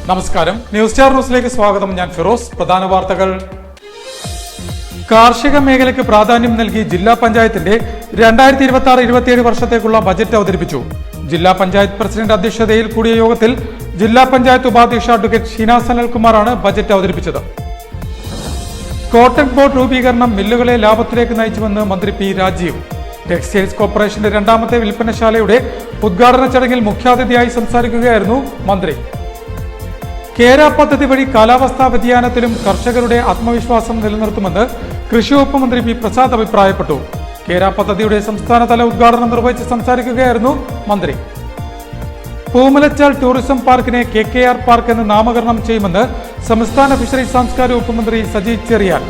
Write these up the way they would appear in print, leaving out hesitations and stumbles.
നമസ്കാരം, news star ന്യൂസിലേക്ക് സ്വാഗതം. ഞാൻ ഫിറോസ്. പ്രധാന വാർത്തകൾ. കാർഷിക മേഖലയ്ക്ക് പ്രാധാന്യം നൽകി ജില്ലാ പഞ്ചായത്തിന്റെ 2026-27 വർഷത്തേക്കുള്ള ബജറ്റ് അവതരിപ്പിച്ചു. ജില്ലാ പഞ്ചായത്ത് പ്രസിഡന്റ് അധ്യക്ഷതയിൽ കൂടിയ യോഗത്തിൽ ജില്ലാ പഞ്ചായത്ത് ഉപാധ്യക്ഷ അഡ്വക്കേറ്റ് ഷീന സനൽകുമാറാണ് ബജറ്റ് അവതരിപ്പിച്ചത്. കോട്ടൺ ബോർഡ് രൂപീകരണം മില്ലുകളെ ലാഭത്തിലേക്ക് നയിച്ചുവെന്ന് മന്ത്രി പി രാജീവ്. ടെക്സ്റ്റൈൽസ് കോർപ്പറേഷന്റെ രണ്ടാമത്തെ വിൽപ്പനശാലയുടെ ഉദ്ഘാടന ചടങ്ങിൽ മുഖ്യാതിഥിയായി സംസാരിക്കുകയായിരുന്നു മന്ത്രി. കേര പദ്ധതി വഴി കാലാവസ്ഥാ വ്യതിയാനത്തിലും കർഷകരുടെ ആത്മവിശ്വാസം നിലനിർത്തുമെന്ന് കൃഷി വകുപ്പ് മന്ത്രി പി പ്രസാദ് അഭിപ്രായപ്പെട്ടു. കേര പദ്ധതിയുടെ സംസ്ഥാനതല ഉദ്ഘാടനം നിർവഹിച്ച് സംസാരിക്കുകയായിരുന്നു മന്ത്രി. പൂമലച്ചാൽ ടൂറിസം പാർക്കിനെ KKR പാർക്ക് എന്ന് നാമകരണം ചെയ്യുമെന്ന് സംസ്ഥാന ഫിഷറീസ് സാംസ്കാരിക വകുപ്പ് മന്ത്രി സജി ചെറിയാൻ.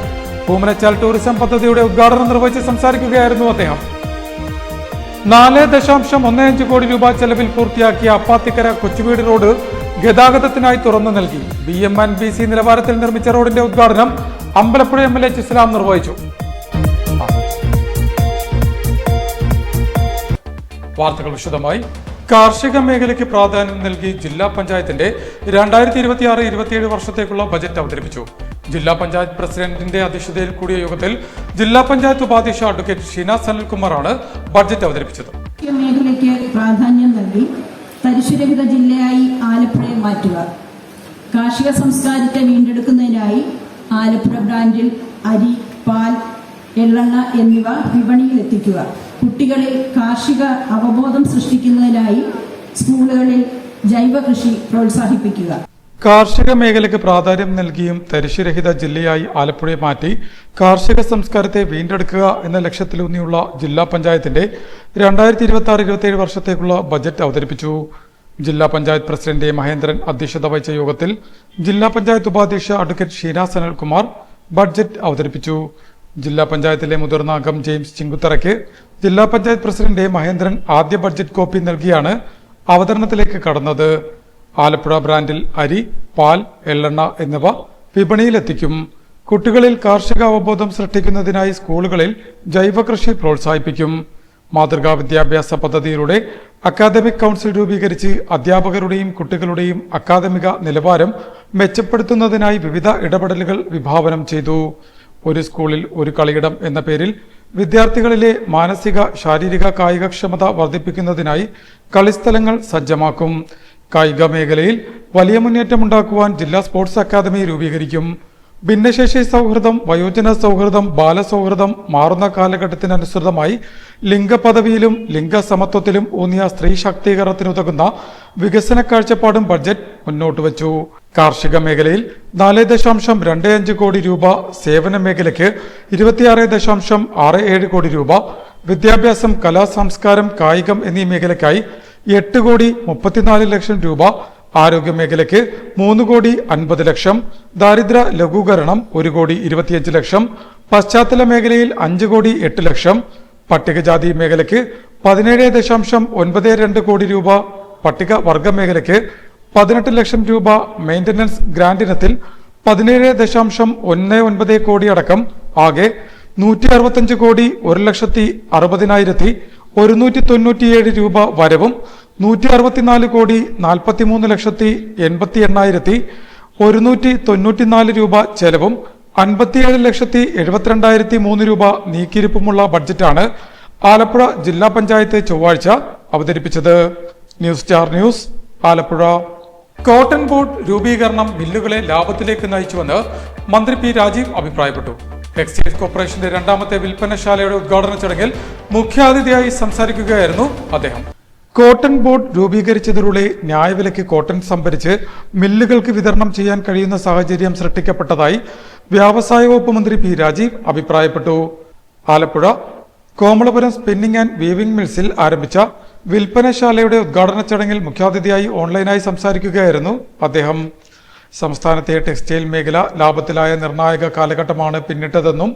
പൂമലച്ചാൽ ടൂറിസം പദ്ധതിയുടെ ഉദ്ഘാടനം നിർവഹിച്ച് സംസാരിക്കുകയായിരുന്നു അദ്ദേഹം. 4.15 കോടി രൂപ ചെലവിൽ പൂർത്തിയാക്കിയ അപ്പാത്തിക്കര കൊച്ചുവീട് റോഡ് ഗതാഗതത്തിനായി തുറന്നു നൽകി. BM&BC നിലവാരത്തിൽ നിർമ്മിച്ച റോഡിന്റെ ഉദ്ഘാടനം അമ്പലപ്പുഴ MLA ഇസ്ലാം നിർവഹിച്ചു. വാർത്തകൾ വിശദമായി. കാർഷിക മേഖലയ്ക്ക് പ്രാധാന്യം നൽകി ജില്ലാ പഞ്ചായത്തിന്റെ 2026-27 വർഷത്തേക്കുള്ള ബജറ്റ് അവതരിപ്പിച്ചു. ജില്ലാ പഞ്ചായത്ത് പ്രസിഡന്റിന്റെ അധ്യക്ഷതയിൽ കൂടിയ യോഗത്തിൽ ജില്ലാ പഞ്ചായത്ത് ഉപാധ്യക്ഷ അഡ്വക്കേറ്റ് ഷീന സനൽകുമാറാണ് ബജറ്റ് അവതരിപ്പിച്ചത്. മേഖലയ്ക്ക് പ്രാധാന്യം നൽകി തരിശുരഹിത ജില്ലയായി ആലപ്പുഴയെ മാറ്റുക, കാർഷിക സംസ്കാരത്തെ വീണ്ടെടുക്കുന്നതിനായി ആലപ്പുഴ ബ്രാൻഡിൽ അരി, പാൽ, എള്ളെണ്ണ എന്നിവ വിപണിയിൽ എത്തിക്കുക, കുട്ടികളിൽ കാർഷിക അവബോധം സൃഷ്ടിക്കുന്നതിനായി സ്കൂളുകളിൽ ജൈവ കൃഷി പ്രോത്സാഹിപ്പിക്കുക. കാർഷിക മേഖലയ്ക്ക് പ്രാധാന്യം നൽകിയും തരിശുരഹിത ജില്ലയായി ആലപ്പുഴയെ മാറ്റി കാർഷിക സംസ്കാരത്തെ വീണ്ടെടുക്കുക എന്ന ലക്ഷ്യത്തിലൂന്നിയുള്ള ജില്ലാ പഞ്ചായത്തിന്റെ 2026-27 വർഷത്തേക്കുള്ള ബജറ്റ് അവതരിപ്പിച്ചു. ജില്ലാ പഞ്ചായത്ത് പ്രസിഡന്റ് മഹേന്ദ്രൻ അധ്യക്ഷത വഹിച്ച യോഗത്തിൽ ജില്ലാ പഞ്ചായത്ത് ഉപാധ്യക്ഷ അഡ്വക്കേറ്റ് ഷീന സനൽകുമാർ ബഡ്ജറ്റ് അവതരിപ്പിച്ചു. ജില്ലാ പഞ്ചായത്തിലെ മുതിർന്ന അംഗം ജെയിംസ് ചിങ്കുത്തറയ്ക്ക് ജില്ലാ പഞ്ചായത്ത് പ്രസിഡന്റ് മഹേന്ദ്രൻ ആദ്യ ബഡ്ജറ്റ് കോപ്പി നൽകിയാണ് അവതരണത്തിലേക്ക് കടന്നത്. ആലപ്പുഴ ബ്രാൻഡിൽ അരി, പാൽ, എള്ളെണ്ണ എന്നിവ വിപണിയിലെത്തിക്കും. കുട്ടികളിൽ കാർഷിക അവബോധം സൃഷ്ടിക്കുന്നതിനായി സ്കൂളുകളിൽ ജൈവ കൃഷി പ്രോത്സാഹിപ്പിക്കും. മാതൃകാ വിദ്യാഭ്യാസ പദ്ധതിയിലൂടെ അക്കാദമിക് കൗൺസിൽ രൂപീകരിച്ച് അധ്യാപകരുടെയും കുട്ടികളുടെയും അക്കാദമിക നിലവാരം മെച്ചപ്പെടുത്തുന്നതിനായി വിവിധ ഇടപെടലുകൾ വിഭാവനം ചെയ്തു. ഒരു സ്കൂളിൽ ഒരു കളിയിടം എന്ന പേരിൽ വിദ്യാർത്ഥികളിലെ മാനസിക, ശാരീരിക, കായികക്ഷമത വർദ്ധിപ്പിക്കുന്നതിനായി കളിസ്ഥലങ്ങൾ സജ്ജമാക്കും. കായിക മേഖലയിൽ വലിയ മുന്നേറ്റമുണ്ടാക്കുവാൻ ജില്ലാ സ്പോർട്സ് അക്കാദമി രൂപീകരിക്കും. ഭിന്നശേഷി സൗഹൃദം, വയോജന സൗഹൃദം, ബാലസൗഹൃദം, മാറുന്ന കാലഘട്ടത്തിനനുസൃതമായി ലിംഗപദവിയിലും ലിംഗസമത്വത്തിലും ഊന്നിയ സ്ത്രീ ശാക്തീകരണത്തിനുതകുന്ന വികസന കാഴ്ചപ്പാടും ബഡ്ജറ്റ് മുന്നോട്ട് വച്ചു. കാർഷിക മേഖലയിൽ 4.25 കോടി രൂപ, സേവന മേഖലയ്ക്ക് 26.67 കോടി രൂപ, വിദ്യാഭ്യാസം, കലാ, സംസ്കാരം, കായികം എന്നീ മേഖലയ്ക്കായി 8.34 കോടി രൂപ, ആരോഗ്യ മേഖലയ്ക്ക് 3.50 കോടി, ദാരിദ്ര്യ ലഘൂകരണം 1.25 കോടി, പശ്ചാത്തല മേഖലയിൽ 5.8 കോടി, പട്ടികജാതി മേഖലയ്ക്ക് 17.92 കോടി രൂപ, പട്ടിക വർഗ മേഖലയ്ക്ക് 18 ലക്ഷം രൂപ, മെയിന്റനൻസ് ഗ്രാന്റ് ഇനത്തിൽ 17.19 കോടി അടക്കം ആകെ 165 കോടി 1,60,60,197 രൂപ വരവും 164 കോടി 43,88,194 രൂപ ചെലവും 57,72,003 രൂപ നീക്കിയിരിപ്പുമുള്ള ബഡ്ജറ്റാണ് ആലപ്പുഴ ജില്ലാ പഞ്ചായത്ത് ചൊവ്വാഴ്ച അവതരിപ്പിച്ചത്. News star news, Alappuzha. Cotton board രൂപീകരണം മില്ലുകളെ ലാഭത്തിലേക്ക് നയിച്ചുവെന്ന് മന്ത്രി പി രാജീവ് അഭിപ്രായപ്പെട്ടു. ടെക്സ്റ്റൈൽസ് കോർപ്പറേഷന്റെ രണ്ടാമത്തെ വിൽപ്പനശാലയുടെ ഉദ്ഘാടന ചടങ്ങിൽ മുഖ്യാതിഥിയായി സംസാരിക്കുകയായിരുന്നു അദ്ദേഹം. കോട്ടൺ ബോർഡ് രൂപീകരിച്ചതിലൂടെ ന്യായവിലയ്ക്ക് കോട്ടൺ സംഭരിച്ച് മില്ലുകൾക്ക് വിതരണം ചെയ്യാൻ കഴിയുന്ന സാഹചര്യം സൃഷ്ടിക്കപ്പെട്ടതായി വ്യവസായ വകുപ്പ് മന്ത്രി പി രാജീവ് അഭിപ്രായപ്പെട്ടു. Alappuzha Komalapuram spinning and weaving മിൽസിൽ ആരംഭിച്ച വിൽപ്പനശാലയുടെ ഉദ്ഘാടന ചടങ്ങിൽ മുഖ്യാതിഥിയായി ഓൺലൈനായി സംസാരിക്കുകയായിരുന്നു അദ്ദേഹം. സംസ്ഥാനത്തെ ടെക്സ്റ്റൈൽ മേഖല ലാഭത്തിലായ നിർണായക കാലഘട്ടമാണ് പിന്നിട്ടതെന്നും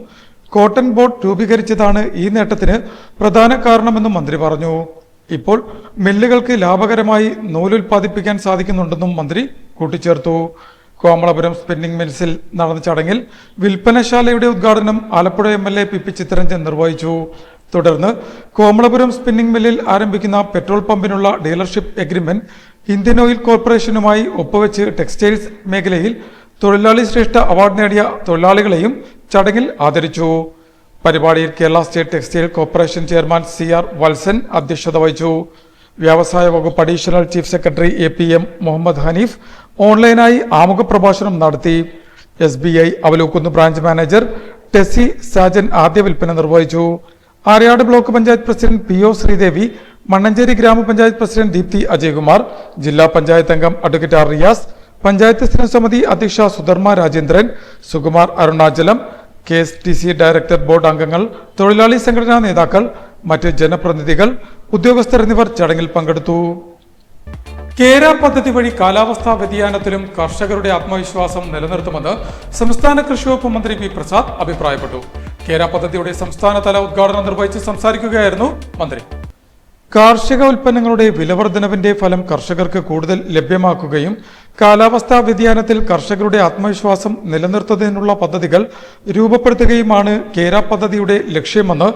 കോട്ടൺ ബോർഡ് രൂപീകരിച്ചതാണ് ഈ നേട്ടത്തിന് പ്രധാന കാരണമെന്നും മന്ത്രി പറഞ്ഞു. ഇപ്പോൾ മില്ലുകൾക്ക് ലാഭകരമായി നൂലുൽപാദിപ്പിക്കാൻ സാധിക്കുന്നുണ്ടെന്നും മന്ത്രി കൂട്ടിച്ചേർത്തു. കോമളപുരം സ്പിന്നിംഗ് മിൽസിൽ നടന്ന ചടങ്ങിൽ വിൽപ്പനശാലയുടെ ഉദ്ഘാടനം ആലപ്പുഴ MLA PP ചിത്തരഞ്ജൻ നിർവഹിച്ചു. തുടർന്ന് കോമളപുരം സ്പിന്നിംഗ് മില്ലിൽ ആരംഭിക്കുന്ന പെട്രോൾ പമ്പിനുള്ള ഡീലർഷിപ്പ് എഗ്രിമെന്റ് ഇന്ത്യൻ ഓയിൽ കോർപ്പറേഷനുമായി ഒപ്പുവെച്ച് ടെക്സ്റ്റൈൽസ് മേഖലയിൽ തൊഴിലാളി ശ്രേഷ്ഠ അവാർഡ് നേടിയ തൊഴിലാളികളെയും ചടങ്ങിൽ ആദരിച്ചു. പരിപാടിയിൽ Kerala state textile corporation chairman CR Vatsan അധ്യക്ഷത വഹിച്ചു. വ്യവസായ വകുപ്പ് additional chief secretary APM Muhammad Hanif ഓൺലൈനായി ആമുഖ പ്രഭാഷണം നടത്തി. SBI Avalookunnu branch manager Tessy Sajan ആദ്യ വിൽപ്പന നിർവഹിച്ചു. Aryad block panchayat president PO Sreedevi, Mannancherry ഗ്രാമപഞ്ചായത്ത് പ്രസിഡന്റ് ദീപ്തി അജയ്കുമാർ, ജില്ലാ പഞ്ചായത്ത് അംഗം അഡ്വക്കേറ്റ് R റിയാസ്, പഞ്ചായത്ത് സ്ഥിരം സമിതി അധ്യക്ഷ Sudharma Rajendran, Sukumar Arunachalam, KSTC director board അംഗങ്ങൾ, തൊഴിലാളി സംഘടനാ നേതാക്കൾ, മറ്റ് ജനപ്രതിനിധികൾ, ഉദ്യോഗസ്ഥർ എന്നിവർ ചടങ്ങിൽ പങ്കെടുത്തു. കേര പദ്ധതി വഴി കാലാവസ്ഥാ വ്യതിയാനത്തിലും കർഷകരുടെ ആത്മവിശ്വാസം നിലനിർത്തുമെന്ന് സംസ്ഥാന കൃഷി വകുപ്പ് മന്ത്രി P പ്രസാദ് അഭിപ്രായപ്പെട്ടു. കേര പദ്ധതിയുടെ സംസ്ഥാനതല ഉദ്ഘാടനം നിർവഹിച്ച് സംസാരിക്കുകയായിരുന്നു മന്ത്രി. കാർഷിക ഉൽപ്പന്നങ്ങളുടെ വിലവർദ്ധനവിന്റെ ഫലം കർഷകർക്ക് കൂടുതൽ ലഭ്യമാക്കുകയും കാലാവസ്ഥാ വ്യതിയാനത്തിൽ കർഷകരുടെ ആത്മവിശ്വാസം നിലനിർത്തുന്നതിനുള്ള പദ്ധതികൾ രൂപപ്പെടുത്തുകയുമാണ് കേര പദ്ധതിയുടെ ലക്ഷ്യമെന്ന്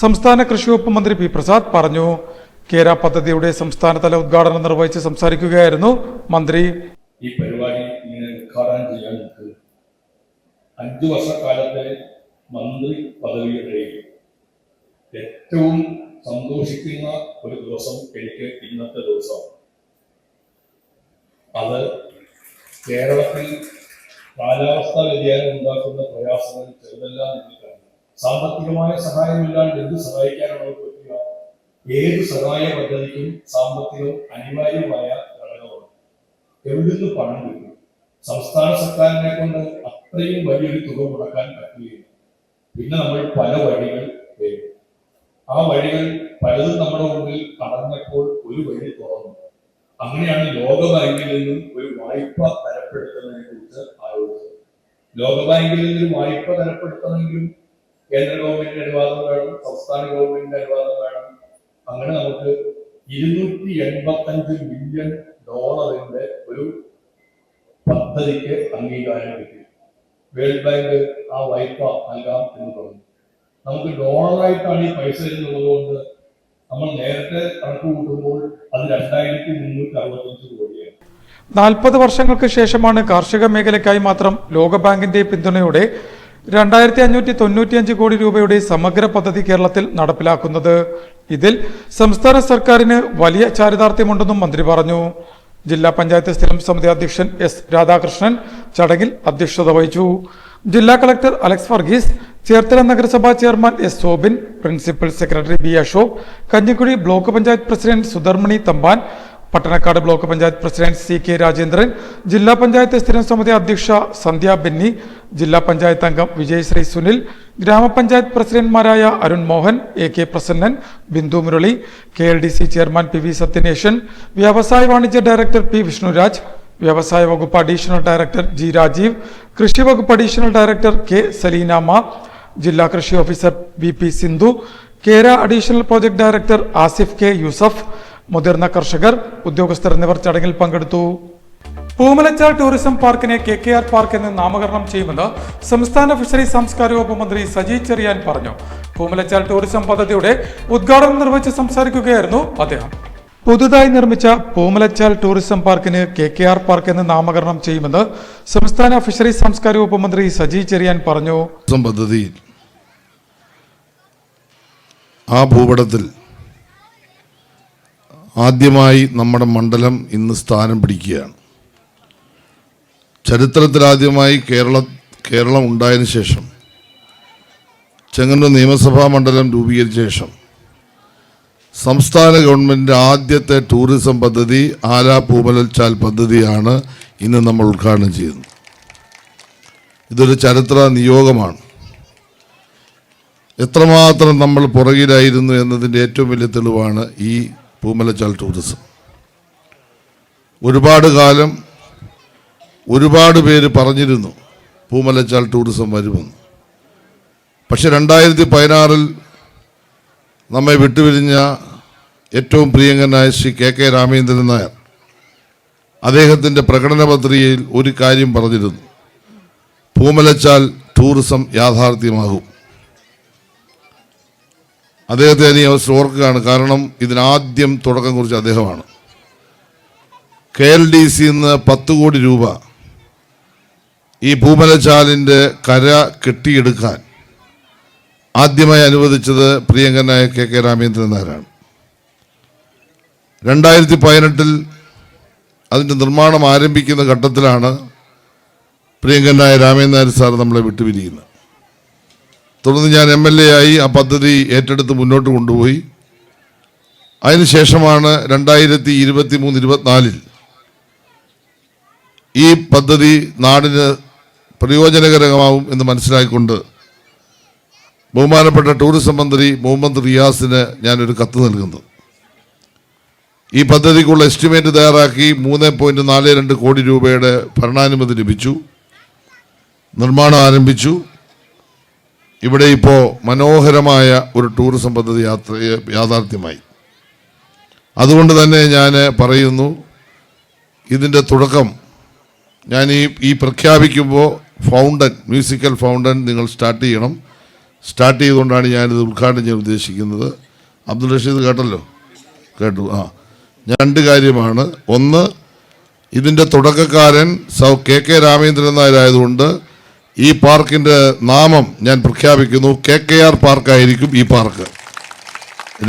സംസ്ഥാന കൃഷി വകുപ്പ് മന്ത്രി P പ്രസാദ് പറഞ്ഞു. കേര പദ്ധതിയുടെ സംസ്ഥാനതല ഉദ്ഘാടനം നിർവഹിച്ച് സംസാരിക്കുകയായിരുന്നു മന്ത്രി. ഈ പരിപാടി ഇങ്ങനെ ഉദ്ഘാടനം ചെയ്യാൻ 5 വർഷക്കാലത്തെ മന്ത്രി പദവിയുടെ ഏറ്റവും സന്തോഷിക്കുന്ന ഒരു ദിവസം എനിക്ക് ഇന്നത്തെ ദിവസം. അത് കേരളത്തിൽ കാലാവസ്ഥാ വ്യതിയാനം ഉണ്ടാക്കുന്ന പ്രയാസങ്ങൾ ചെറുതെല്ലാം നിൽക്കുകയാണ്. സാമ്പത്തികമായ സഹായമില്ലാണ്ട് എന്ത് സഹായിക്കാനാണ് പറ്റുക? ഏത് സഹായ പദ്ധതിക്കും സാമ്പത്തികം അനിവാര്യമായ ഘടകമാണ്. എവിടുന്ന് പണം കിട്ടും? സംസ്ഥാന സർക്കാരിനെ കൊണ്ട് അത്രയും വലിയൊരു തുക മുടക്കാൻ പറ്റുകയില്ല. പിന്നെ നമ്മൾ പല വഴികൾ തേടും. ആ വഴികൾ പലതും നമ്മുടെ മുമ്പിൽ അടഞ്ഞപ്പോൾ ഒരു വഴി തുറന്നു. അങ്ങനെയാണ് ലോകബാങ്കിൽ നിന്നും ഒരു വായ്പ തരപ്പെടുത്തുന്നതിനെ കുറിച്ച് ആലോചിച്ചത്. ലോകബാങ്കിൽ നിന്നൊരു വായ്പ തരപ്പെടുത്തണമെങ്കിലും കേന്ദ്ര ഗവൺമെന്റിന്റെ അനുവാദം വേണം, സംസ്ഥാന ഗവൺമെന്റിന്റെ അനുവാദം വേണം. അങ്ങനെ നമുക്ക് $285 ബില്യൺ ഒരു പദ്ധതിക്ക് അംഗീകാരം കിട്ടി. വേൾഡ് ബാങ്ക് ആ വായ്പ നൽകാം എന്ന് പറഞ്ഞു. നമുക്ക് ഡോളറായിട്ടാണ് ഈ പൈസ എന്നുള്ളതുകൊണ്ട് നമ്മൾ നേരത്തെ കണക്ക് കൂട്ടുമ്പോൾ അത് 2365 കോടിയാണ്. 40 വർഷങ്ങൾക്ക് ശേഷമാണ് കാർഷിക മേഖലയ്ക്കായി മാത്രം ലോകബാങ്കിന്റെ പിന്തുണയോടെ 2595 കോടി രൂപയുടെ സമഗ്ര പദ്ധതി കേരളത്തിൽ നടപ്പിലാക്കുന്നത്. ഇതിൽ സംസ്ഥാന സർക്കാരിന് വലിയ ചാരിതാർത്ഥ്യമുണ്ടെന്നും മന്ത്രി പറഞ്ഞു. ജില്ലാ പഞ്ചായത്ത് സ്ഥിരം സമിതി അധ്യക്ഷൻ S രാധാകൃഷ്ണൻ ചടങ്ങിൽ അധ്യക്ഷത വഹിച്ചു. ജില്ലാ കളക്ടർ അലക്സ് വർഗീസ്, ചേർത്തല നഗരസഭാ chairman S Soubin, principal secretary B Ashok, Kanjikuzhi block panchayat president Sudharmani Thampan, Pattanakkad block panchayat president CK Rajendran, ജില്ലാ പഞ്ചായത്ത് സ്ഥിരം സമിതി അധ്യക്ഷ സന്ധ്യ ബെന്നി, ജില്ലാ പഞ്ചായത്ത് അംഗം വിജയശ്രീ സുനിൽ, ഗ്രാമപഞ്ചായത്ത് പ്രസിഡന്റ്മാരായ Arun Mohan, AK Prasannan, Bindu Murali, KLDC chairman PV Sathyanesan, വ്യവസായ വാണിജ്യ ഡയറക്ടർ P വിഷ്ണുരാജ്, വ്യവസായ വകുപ്പ് അഡീഷണൽ ഡയറക്ടർ G രാജീവ്, കൃഷി വകുപ്പ് അഡീഷണൽ ഡയറക്ടർ K സലീനാമ, ജില്ലാ കൃഷി officer BP Sindhu, Kera additional project director Asif K Yusuf, മുതിർന്ന കർഷകർ, ഉദ്യോഗസ്ഥർ എന്നിവർ ചടങ്ങിൽ പങ്കെടുത്തു. പൂമലച്ചാൽ ടൂറിസം പാർക്കിനെ KKR പാർക്ക് എന്ന് നാമകരണം ചെയ്യുമെന്ന് സംസ്ഥാന ഫിഷറീസ് സാംസ്കാരിക വകുപ്പ് മന്ത്രി സജി ചെറിയാൻ പറഞ്ഞു. പൂമലച്ചാൽ ടൂറിസം പദ്ധതിയുടെ ഉദ്ഘാടനം നിർവഹിച്ച് സംസാരിക്കുകയായിരുന്നു അദ്ദേഹം. പുതുതായി നിർമ്മിച്ച പൂമലച്ചാൽ ടൂറിസം പാർക്കിന് KKR പാർക്ക് എന്ന് നാമകരണം ചെയ്യുമെന്ന് സംസ്ഥാന ഫിഷറീസ് സാംസ്കാരിക വകുപ്പ് മന്ത്രി സജി ചെറിയാൻ പറഞ്ഞു. പദ്ധതിയിൽ ആ ഭൂപടത്തിൽ ആദ്യമായി നമ്മുടെ മണ്ഡലം ഇന്ന് സ്ഥാനം പിടിക്കുകയാണ്. ചരിത്രത്തിലാദ്യമായി കേരളം ഉണ്ടായതിനു ശേഷം, ചെങ്ങന്നൂർ നിയമസഭാ മണ്ഡലം രൂപീകരിച്ച ശേഷം സംസ്ഥാന ഗവൺമെൻറ് ആദ്യത്തെ ടൂറിസം പദ്ധതി ആല പൂമലച്ചാൽ പദ്ധതിയാണ് ഇന്ന് നമ്മൾ ഉദ്ഘാടനം ചെയ്യുന്നത്. ഇതൊരു ചരിത്ര നിയോഗമാണ്. എത്രമാത്രം നമ്മൾ പുറകിലായിരുന്നു എന്നതിൻ്റെ ഏറ്റവും വലിയ തെളിവാണ് ഈ പൂമലച്ചാൽ ടൂറിസം. ഒരുപാട് കാലം ഒരുപാട് പേര് പറഞ്ഞിരുന്നു പൂമലച്ചാൽ ടൂറിസം വരുമെന്ന്. പക്ഷെ 2016 നമ്മെ വിട്ടുപിരിഞ്ഞ ഏറ്റവും പ്രിയങ്കരനായ ശ്രീ KK രാമേന്ദ്രൻ നായർ അദ്ദേഹത്തിൻ്റെ പ്രകടന പത്രികയിൽ ഒരു കാര്യം പറഞ്ഞിരുന്നു: പൂമലച്ചാൽ ടൂറിസം യാഥാർത്ഥ്യമാകും. അദ്ദേഹത്തെ ഈ അവസരം ഓർക്കുകയാണ്. കാരണം ഇതിനാദ്യം തുടക്കം കുറിച്ച അദ്ദേഹമാണ്. KLDC നിന്ന് 10 കോടി രൂപ ഈ പൂമലച്ചാലിൻ്റെ കര കെട്ടിയെടുക്കാൻ ആദ്യമായി അനുവദിച്ചത് പ്രിയങ്കരനായ KK രാമേന്ദ്രൻ നായരാണ്. 2018 അതിൻ്റെ നിർമ്മാണം ആരംഭിക്കുന്ന ഘട്ടത്തിലാണ് പ്രിയങ്കരനായ രാമേന്ദ്രൻ നായർ സാർ നമ്മളെ വിട്ടുപിരിയുന്നത്. തുടർന്ന് ഞാൻ MLA ആയി ആ പദ്ധതി ഏറ്റെടുത്ത് മുന്നോട്ട് കൊണ്ടുപോയി. അതിനുശേഷമാണ് 2023-24 ഈ പദ്ധതി നാടിന് പ്രയോജനകരമാവും എന്ന് മനസ്സിലാക്കിക്കൊണ്ട് ബഹുമാനപ്പെട്ട ടൂറിസം മന്ത്രി മുഹമ്മദ് റിയാസിന് ഞാനൊരു കത്ത് നൽകുന്നു. ഈ പദ്ധതിക്കുള്ള എസ്റ്റിമേറ്റ് തയ്യാറാക്കി 3.42 കോടി രൂപയുടെ ഭരണാനുമതി ലഭിച്ചു. നിർമ്മാണം ആരംഭിച്ചു. ഇവിടെ ഇപ്പോൾ മനോഹരമായ ഒരു ടൂറിസം പദ്ധതി യാഥാർത്ഥ്യമായി. അതുകൊണ്ട് തന്നെ ഞാൻ പറയുന്നു, ഇതിൻ്റെ തുടക്കം ഞാൻ ഈ പ്രഖ്യാപിക്കുമ്പോൾ മ്യൂസിക്കൽ ഫൗണ്ടൻ നിങ്ങൾ സ്റ്റാർട്ട് ചെയ്യണം. സ്റ്റാർട്ട് ചെയ്തുകൊണ്ടാണ് ഞാനിത് ഉദ്ഘാടനം ചെയ്യാൻ ഉദ്ദേശിക്കുന്നത്. അബ്ദുൾ റഷീദ് കേട്ടല്ലോ? കേട്ടു. രണ്ട് കാര്യമാണ്. ഒന്ന്, ഇതിൻ്റെ തുടക്കക്കാരൻ KK രാമേന്ദ്രൻ നായരായതുകൊണ്ട് ഈ പാർക്കിൻ്റെ നാമം ഞാൻ പ്രഖ്യാപിക്കുന്നു, KKR പാർക്കായിരിക്കും ഈ പാർക്ക്.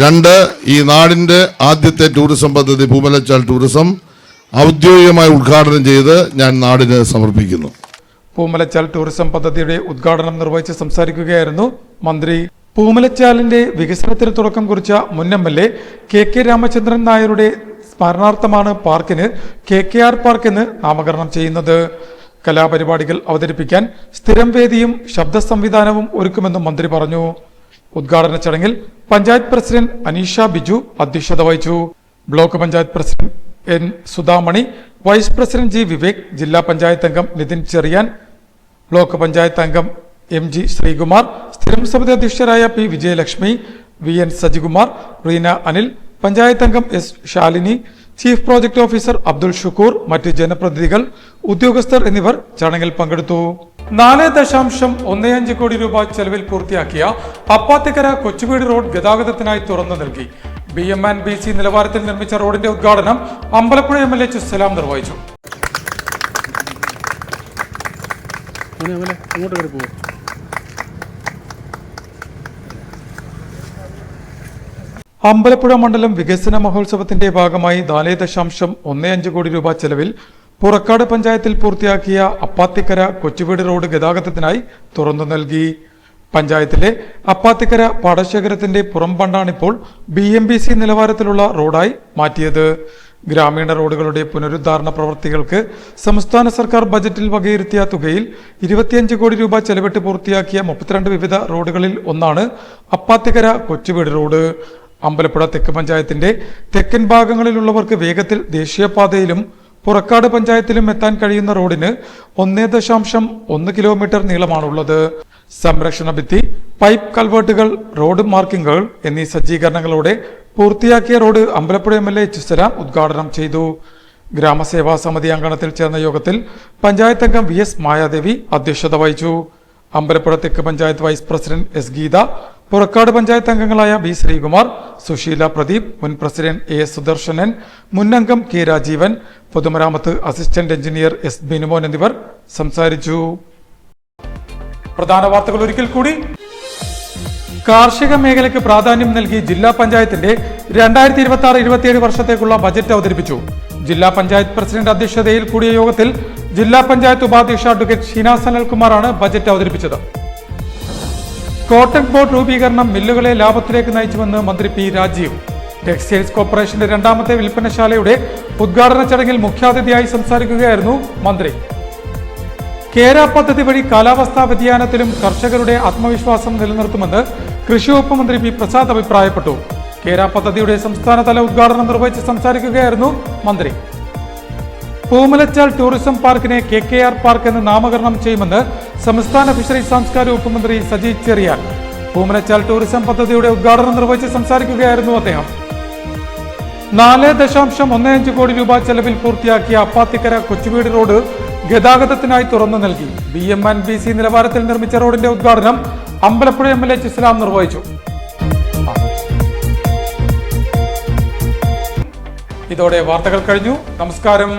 2, ഈ നാടിൻ്റെ ആദ്യത്തെ ടൂറിസം പദ്ധതി പൂമലച്ചാൽ ടൂറിസം ഔദ്യോഗികമായി ഉദ്ഘാടനം ചെയ്ത് ഞാൻ നാടിന് സമർപ്പിക്കുന്നു. പൂമലച്ചാൽ ടൂറിസം പദ്ധതിയുടെ ഉദ്ഘാടനം നിർവഹിച്ച് സംസാരിക്കുകയായിരുന്നു മന്ത്രി. പൂമലച്ചാലിന്റെ വികസനത്തിന് തുടക്കം കുറിച്ച മുൻ MLA KK രാമചന്ദ്രൻ നായരുടെ സ്മരണാർത്ഥമാണ് പാർക്കിന് KKR പാർക്ക് എന്ന് നാമകരണം ചെയ്യുന്നത്. കലാപരിപാടികൾ അവതരിപ്പിക്കാൻ സ്ഥിരം വേദിയും ശബ്ദ സംവിധാനവും ഒരുക്കുമെന്നും മന്ത്രി പറഞ്ഞു. ഉദ്ഘാടന ചടങ്ങിൽ പഞ്ചായത്ത് പ്രസിഡന്റ് അനീഷ ബിജു അധ്യക്ഷത വഹിച്ചു. Block panchayat president N Sudhamani, vice president G Vivek, ജില്ലാ പഞ്ചായത്ത് അംഗം നിതിൻ ചെറിയാൻ, ബ്ലോക്ക് പഞ്ചായത്ത് അംഗം MG ശ്രീകുമാർ, സ്ഥിരം സമിതി അധ്യക്ഷരായ P വിജയലക്ഷ്മി, VN സജികുമാർ, റീന അനിൽ, പഞ്ചായത്ത് അംഗം S Shalini, chief project officer Abdul Shukkur, മറ്റ് ജനപ്രതിനിധികൾ, ഉദ്യോഗസ്ഥർ എന്നിവർ ചടങ്ങിൽ പങ്കെടുത്തു. 4.15 കോടി രൂപ ചെലവിൽ പൂർത്തിയാക്കിയ അപ്പാത്തിക്കര കൊച്ചുവീട് റോഡ് ഗതാഗതത്തിനായി തുറന്നു നൽകി. BM&BC നിലവാരത്തിൽ നിർമ്മിച്ച റോഡിന്റെ ഉദ്ഘാടനം അമ്പലപ്പുഴ MLA സലാം നിർവഹിച്ചു. അമ്പലപ്പുഴ മണ്ഡലം വികസന മഹോത്സവത്തിന്റെ ഭാഗമായി 4.15 കോടി രൂപ ചെലവിൽ പുറക്കാട് പഞ്ചായത്തിൽ പൂർത്തിയാക്കിയ അപ്പാത്തിക്കര കൊച്ചുവീട് റോഡ് ഗതാഗതത്തിനായി തുറന്നു നൽകി. പഞ്ചായത്തിലെ അപ്പാത്തിക്കര പാടശേഖരത്തിന്റെ പുറംബണ്ടാണിപ്പോൾ BMBC നിലവാരത്തിലുള്ള റോഡായി മാറ്റിയത്. ഗ്രാമീണ റോഡുകളുടെ പുനരുദ്ധാരണ പ്രവൃത്തികൾക്ക് സംസ്ഥാന സർക്കാർ ബജറ്റിൽ വകയിരുത്തിയ തുകയിൽ 25 കോടി രൂപ ചെലവിട്ട് പൂർത്തിയാക്കിയ 32 വിവിധ റോഡുകളിൽ ഒന്നാണ് അപ്പാത്തിക്കര കൊച്ചുവീട് റോഡ്. അമ്പലപ്പുഴ തെക്ക് പഞ്ചായത്തിന്റെ തെക്കൻ ഭാഗങ്ങളിലുള്ളവർക്ക് വേഗത്തിൽ ദേശീയപാതയിലും പുറക്കാട് പഞ്ചായത്തിലും എത്താൻ കഴിയുന്ന റോഡിന് 1.1 കിലോമീറ്റർ നീളമാണുള്ളത്. സംരക്ഷണ ഭിത്തി, പൈപ്പ് കൾവേർട്ടുകൾ, റോഡ് മാർക്കിങ്ങുകൾ എന്നീ സജ്ജീകരണങ്ങളോടെ പൂർത്തിയാക്കിയ റോഡ് അമ്പലപ്പുഴ MLA സലാം ഉദ്ഘാടനം ചെയ്തു. ഗ്രാമസേവാ സമിതി അങ്കണത്തിൽ ചേർന്ന യോഗത്തിൽ പഞ്ചായത്ത് അംഗം VS മായാദേവി അധ്യക്ഷത വഹിച്ചു. അമ്പലപ്പുഴ തെക്ക് panchayat vice president S Geetha, Purakkad panchayat അംഗങ്ങളായ B ശ്രീകുമാർ, സുശീല പ്രദീപ്, മുൻ പ്രസിഡന്റ് AS സുദർശനൻ, മുൻ അംഗം K രാജീവൻ, പൊതുമരാമത്ത് അസിസ്റ്റന്റ് എഞ്ചിനീയർ S ബിനുമോൻ എന്നിവർ സംസാരിച്ചു. പ്രധാന വാർത്തകൾ ഒരിക്കൽ കൂടി. കാർഷിക മേഖലയ്ക്ക് പ്രാധാന്യം നൽകി ജില്ലാ പഞ്ചായത്തിന്റെ 2026-27 വർഷത്തേക്കുള്ള ബജറ്റ് അവതരിപ്പിച്ചു. ജില്ലാ പഞ്ചായത്ത് പ്രസിഡന്റ് അധ്യക്ഷതയിൽ കൂടിയ യോഗത്തിൽ ജില്ലാ പഞ്ചായത്ത് ഉപാധ്യക്ഷ അഡ്വക്കേറ്റ് ഷീന സനൽകുമാറാണ് ബജറ്റ് അവതരിപ്പിച്ചത്. കോട്ടൺ ബോർഡ് രൂപീകരണം മില്ലുകളെ ലാഭത്തിലേക്ക് നയിച്ചുവെന്ന് മന്ത്രി P രാജീവ്. ടെക്സ്റ്റൈൽസ് കോർപ്പറേഷന്റെ 2ാമത്തെ വിൽപ്പനശാലയുടെ ഉദ്ഘാടന ചടങ്ങിൽ മുഖ്യാതിഥിയായി സംസാരിക്കുകയായിരുന്നു മന്ത്രി. കേര പദ്ധതി വഴി കാലാവസ്ഥാ വ്യതിയാനത്തിലും കർഷകരുടെ ആത്മവിശ്വാസം നിലനിർത്തുമെന്ന് കൃഷി വകുപ്പ് മന്ത്രി P പ്രസാദ് അഭിപ്രായപ്പെട്ടു. കേര പദ്ധതിയുടെ സംസ്ഥാനതല ഉദ്ഘാടനം നിർവഹിച്ച് സംസാരിക്കുകയായിരുന്നു മന്ത്രി. പൂമലച്ചാൽ ടൂറിസം പാർക്കിനെ KKR പാർക്ക് എന്ന് നാമകരണം ചെയ്യുമെന്ന് സംസ്ഥാന ഫിഷറീസ് സാംസ്കാരിക വകുപ്പ് മന്ത്രി സജി ചെറിയാൻ. പൂമലച്ചാൽ ടൂറിസം പദ്ധതിയുടെ ഉദ്ഘാടനം നിർവഹിച്ച് സംസാരിക്കുകയായിരുന്നു അദ്ദേഹം. 4.15 കോടി രൂപ ചെലവിൽ പൂർത്തിയാക്കിയ അപ്പാത്തിക്കര കൊച്ചുവീട് റോഡ് ഗതാഗതത്തിനായി തുറന്നു നൽകി. BM&BC നിലവാരത്തിൽ നിർമ്മിച്ച റോഡിന്റെ ഉദ്ഘാടനം അമ്പലപ്പുഴ MLA സലാം നിർവഹിച്ചു. ഇതോടെ വാർത്തകൾ കഴിഞ്ഞു. നമസ്കാരം.